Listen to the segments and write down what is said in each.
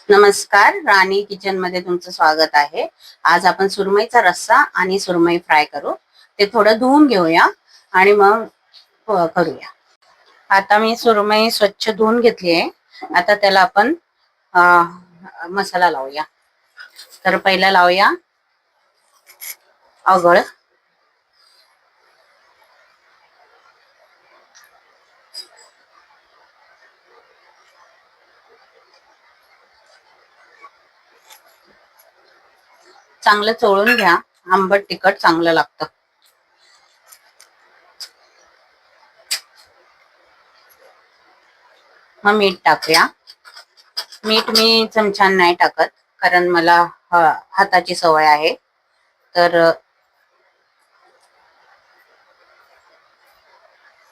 नमस्कार, राणी किचन मध्ये तुमचं स्वागत आहे. आज आपण सुरमईचा रस्सा आणि सुरमई फ्राय करू. ते थोडं धुवून घेऊया आणि मग करूया. आता मी सुरमई स्वच्छ धुवून घेतली आहे. आता त्याला आपण मसाला लावूया. तर पहिला लावूया आगळ. चांगलं चोळून घ्या, आंबट तिखट चांगलं लागतं. मग मीठ टाकूया. मीठ मी चमच्याने नाही टाकत, कारण मला हाताची सवय आहे. तर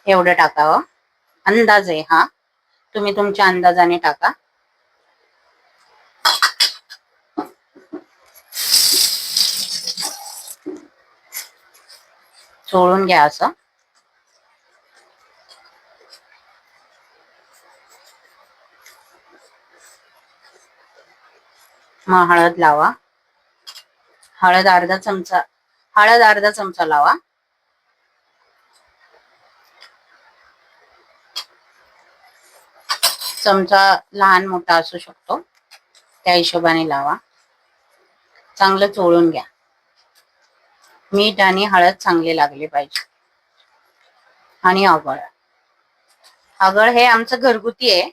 एवढं टाकावं. अंदाज आहे हा, तुम्ही तुमच्या अंदाजाने टाका. चोळून घ्या असं. मग हळद लावा. हळद अर्धा चमचा लावा. चमचा लहान मोठा असू शकतो, त्या हिशोबाने लावा. चांगलं चोळून घ्या. मीठ आणि हळद चांगले लागले पाहिजे. आणि आगळ हे आमचं घरगुती आहे,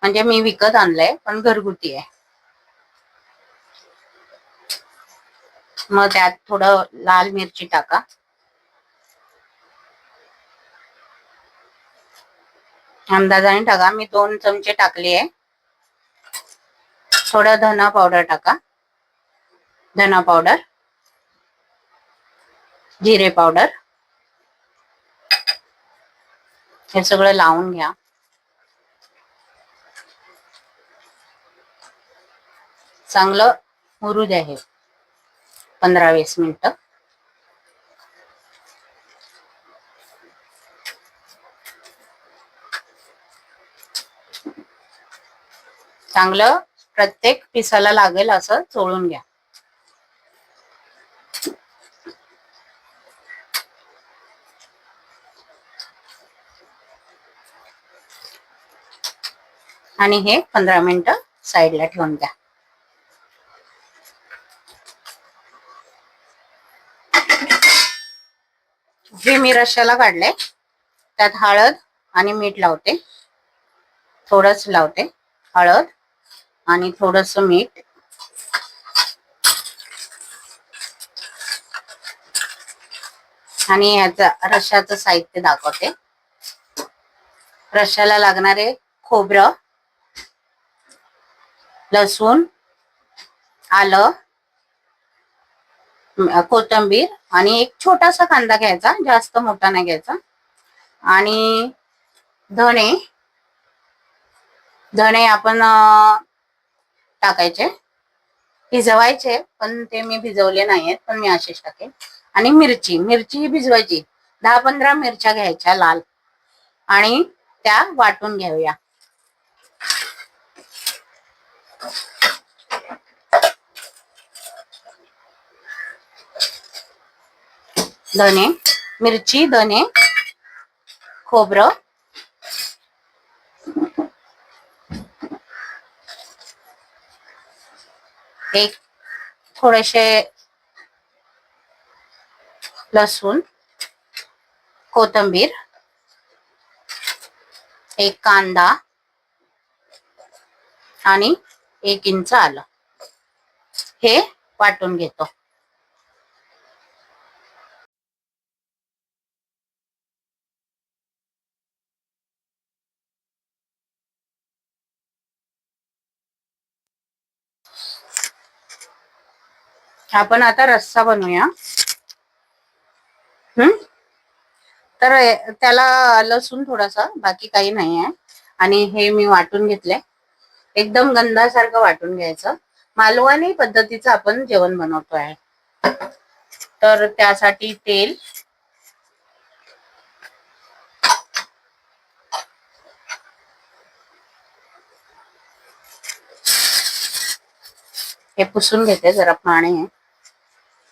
म्हणजे मी विकत आणलंय पण घरगुती आहे. मग त्यात थोडं लाल मिरची टाका. अंदाजाने टाका. मी 2 चमचे टाकली आहे. थोडं धना पावडर टाका. धना पावडर, जिरे पावडर. हे सगळं लावून घ्या. चांगलं मुरू द्या हे 15-20 मिनिटं. चांगलं प्रत्येक पिसाला लागेल असं चोळून घ्या. आणि हे 15 मिनिटं साईडला ठेवून द्या. जे मी रश्श्याला काढले त्यात हळद आणि मीठ लावते. थोडंच लावते हळद आणि थोडस मीठ. आणि याचा रश्श्याचं साहित्य दाखवते. रश्श्याला लागणारे खोबरं, लसूण, आलं, कोथिंबीर आणि एक छोटासा कांदा घ्यायचा, जास्त मोठा नाही घ्यायचा. आणि धणे आपण टाकायचे, भिजवायचे, पण ते मी भिजवले नाहीयेत, पण मी असेच टाकेन. आणि मिरची भिजवायची. 10-15 मिरच्या घ्यायच्या लाल आणि त्या वाटून घेऊया. मिरची, धने, खोबरं, एक थोडेसे लसूण, कोथिंबीर, एक कांदा आणि 1 इंच आलं. हे वाटून घेतो. आपण आता रस्सा बनवूया. तर त्याला लसूण थोडासा, बाकी काही नाही आहे. आणि हे मी वाटून घेतले. एकदम गंधासारखं वाटून घ्यायचं. मालवणी पद्धतीचं आपण जेवण बनवतो आहे. तर त्यासाठी तेल, हे पुसून घेते, जरा पाणी आहे.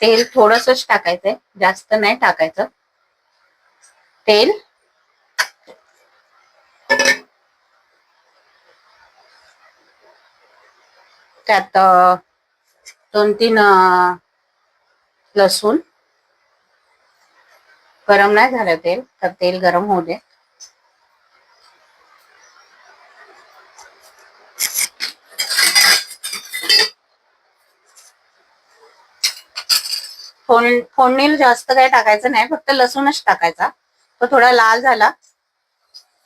तेल थोडंसंच टाकायचंय, जास्त नाही टाकायचं तेल. त्यात 2-3 लसूण. गरम नाही झालं तेल, तर तेल गरम होऊ दे. फोडणीला जास्त काही टाकायचं नाही, फक्त लसूणच टाकायचा. तो थोडा लाल झाला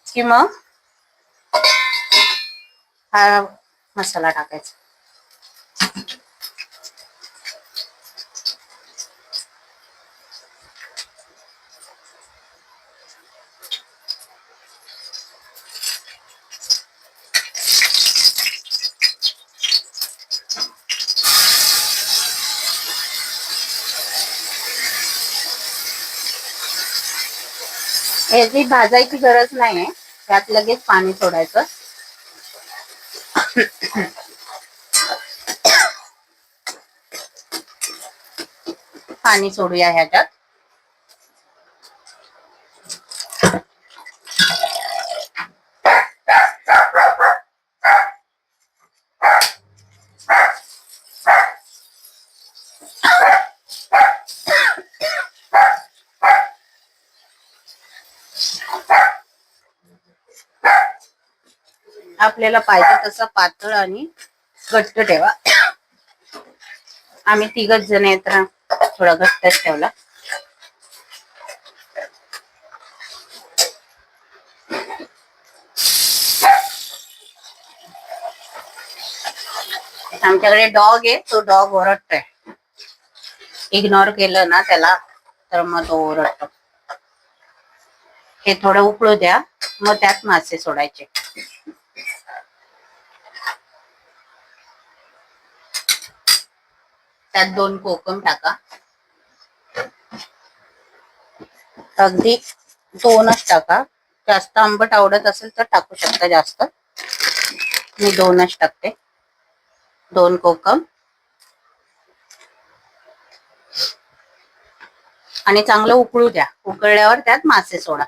की मग हा मसाला टाकायचा. याची भाजायची गरज नाहीये, त्यात लगेच पाणी सोडायचं. पाणी सोडूया ह्याच्यात. आपल्याला पाहिजे तसं पातळ आणि घट्ट ठेवा. आम्ही 3 जण आहेत तर थोडा घट्टच ठेवला. आमच्याकडे डॉग आहे, तो डॉग ओरडतोय. इग्नोर केलं ना त्याला तर मग तो ओरडतो. हे थोडं उकळू द्या, मग त्यात मासे सोडायचे. त्यात 2 कोकम टाका. अगदी 2च टाका. जास्त आंबट आवडत असेल तर टाकू शकता जास्त. मी 2च टाकते. 2 कोकम. आणि चांगलं उकळू द्या. उकळल्यावर त्यात मासे सोडा.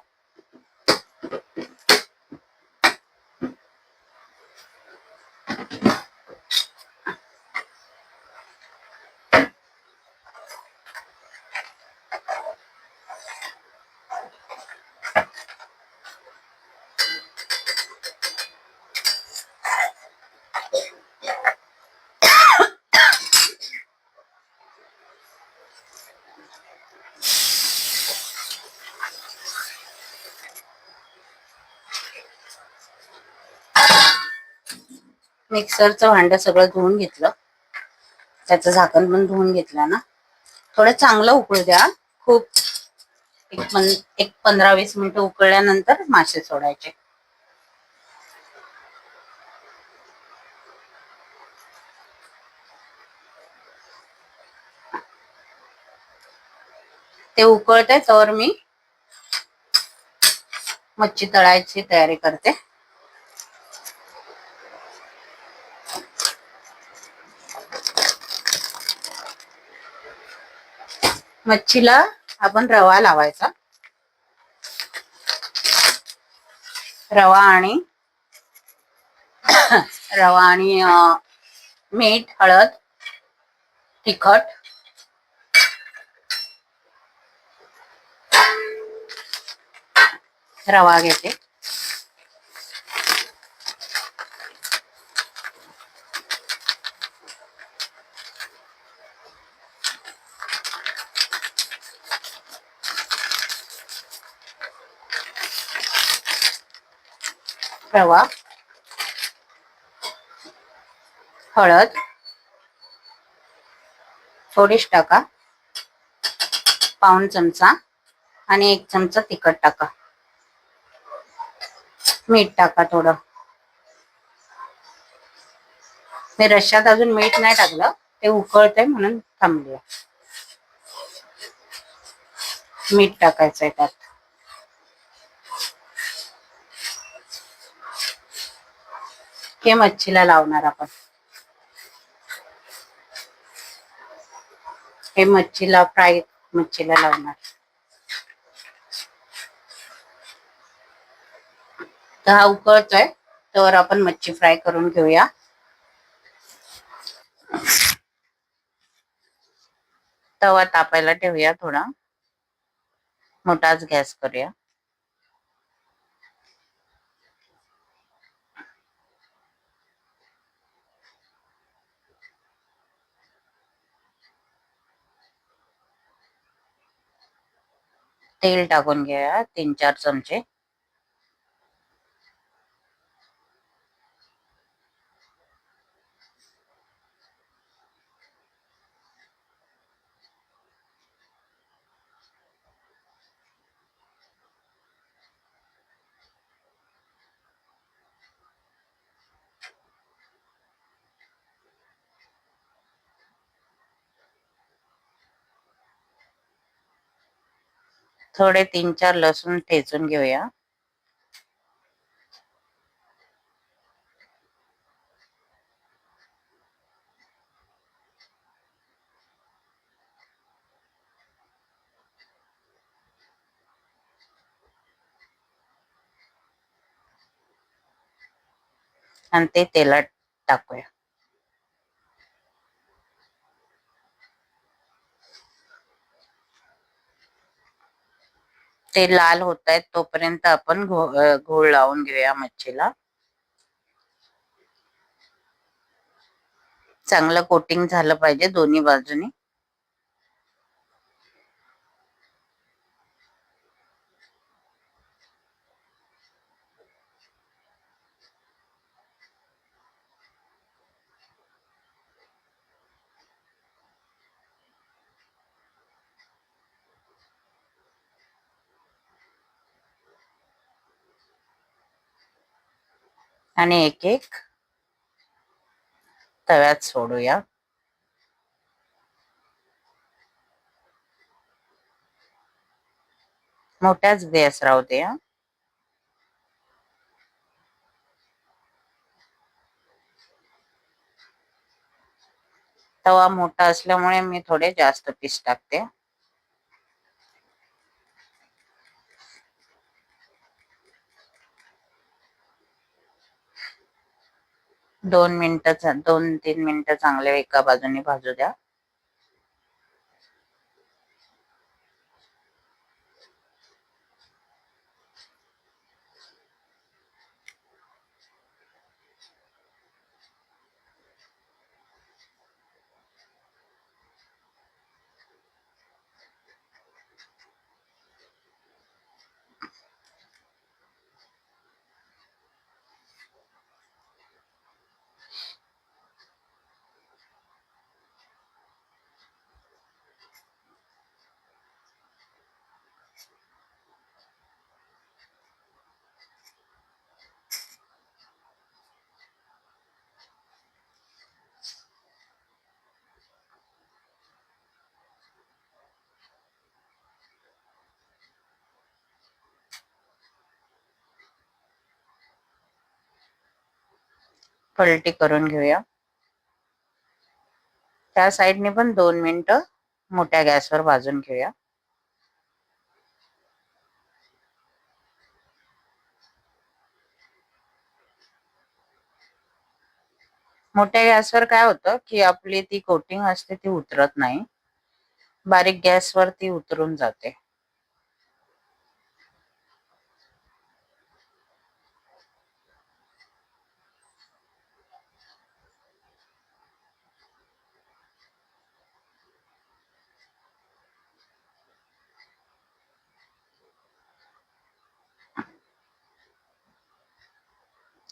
मिक्सरचं भांड सगळं धुवून घेतलं. त्याचं झाकण पण धुवून घेतलं ना. थोडं चांगलं उकळू द्या. खूप एक 15-20 मिनिटं उकळल्यानंतर मासे सोडायचे. ते उकळते तर मी मच्छी तळायची तयारी करते. मच्छीला आपण रवा लावायचा. रवा आणि मीठ, हळद, तिखट, रवा घेते. रवा, हळद थोडीच टाका, पाऊण चमचा, आणि 1 चमचा तिखट टाका. मीठ टाका थोडं. मी रश्श्यात अजून मीठ नाही टाकलं, ते उकळतंय म्हणून थांबले. मीठ टाकायचंय त्यात. हे मच्छीला लावणार आपण. हे मच्छीला फ्राय, मच्छीला लावणार. तर हा उकळतोय तर आपण मच्छी फ्राय करून घेऊया. तवा तापायला ठेवूया, थोडा मोठाच गॅस करूया. तेल टाकून घ्या 3-4 चमचे. थोडे 3-4 लसूण ठेचून घेऊया. आणि ते तेलात टाकूया. ते लाल होत आहेत तोपर्यंत आपण घोळ लावून घेऊया मच्छीला. चांगलं कोटिंग झालं पाहिजे दोन्ही बाजूनी. आणि एक एक तव्यात सोडूया. मोठाच गॅस राहू द्या. तवा मोठा असल्यामुळे मी थोडे जास्त पीस टाकते. दोन 2-3 मिनिटं चांगले एका बाजूने भाजू द्या. पलटी करून घेऊया. त्या साईडने पण 2 मिनिटं मोठ्या गॅसवर भाजून घेऊया. मोठ्या गॅसवर काय होतं की आपली ती कोटिंग असते ती उतरत नाही. बारीक गॅसवर ती उतरून जाते.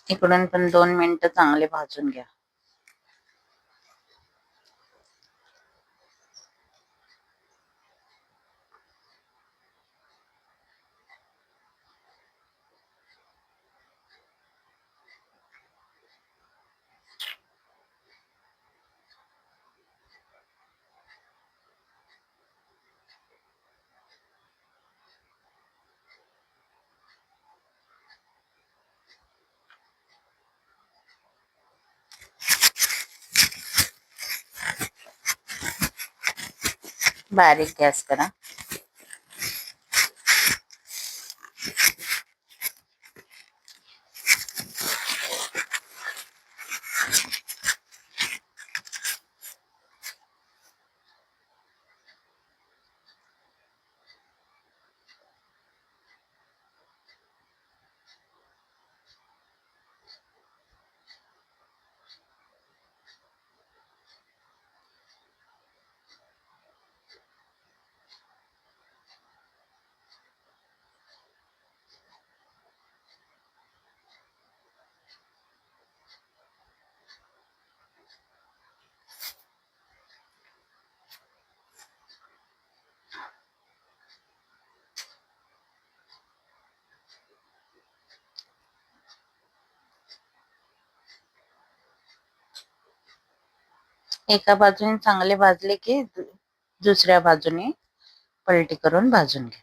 इकडून पण 2 मिनिटं चांगले भाजून घ्या. बारीक गॅस करा. एका बाजूने चांगले भाजले की दुसऱ्या बाजूने पलटी करून भाजून घ्या.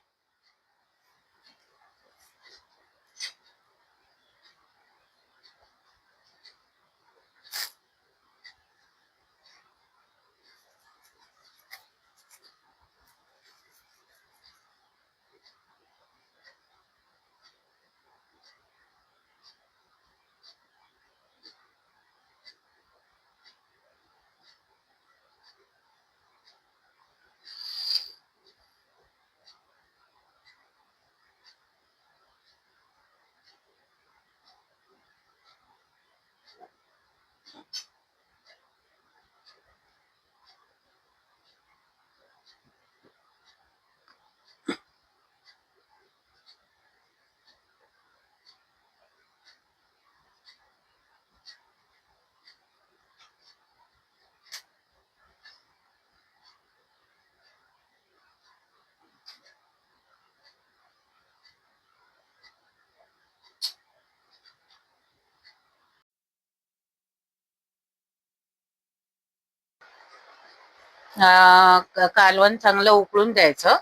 कालवण चांगलं उकळून द्यायचं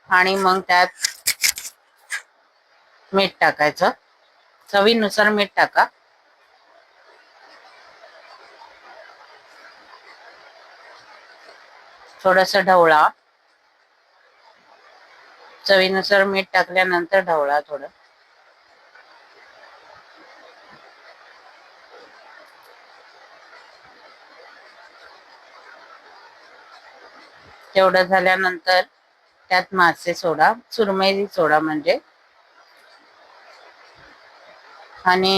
आणि मग त्यात मीठ टाकायचं. चवीनुसार मीठ टाका. थोडस ढवळा. चवीनुसार मीठ टाकल्यानंतर ढवळा थोडं. तेवढं झाल्यानंतर त्यात मासे सोडा, सुरमई सोडा म्हणजे, आणि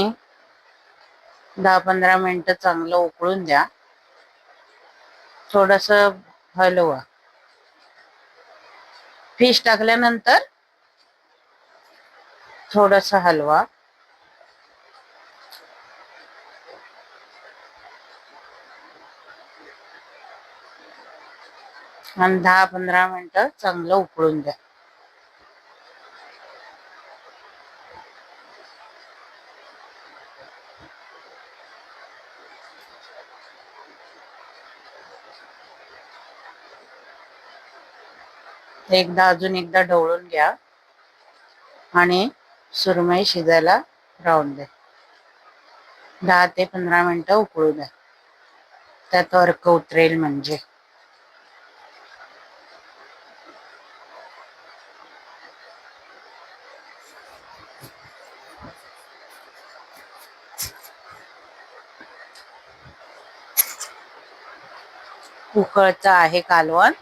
10-15 मिनिटं चांगलं उकळून द्या. थोडस हलवा. फिश टाकल्यानंतर थोडस हलवा. आणि 10-15 मिनिटं चांगलं उकळून द्या. अजून एकदा ढवळून घ्या आणि सुरमई शिजायला राहून द्या. 10 ते 15 मिनिटं उकळू द्या. त्यात अर्क उतरेल म्हणजे. उकळतं आहे कालवण.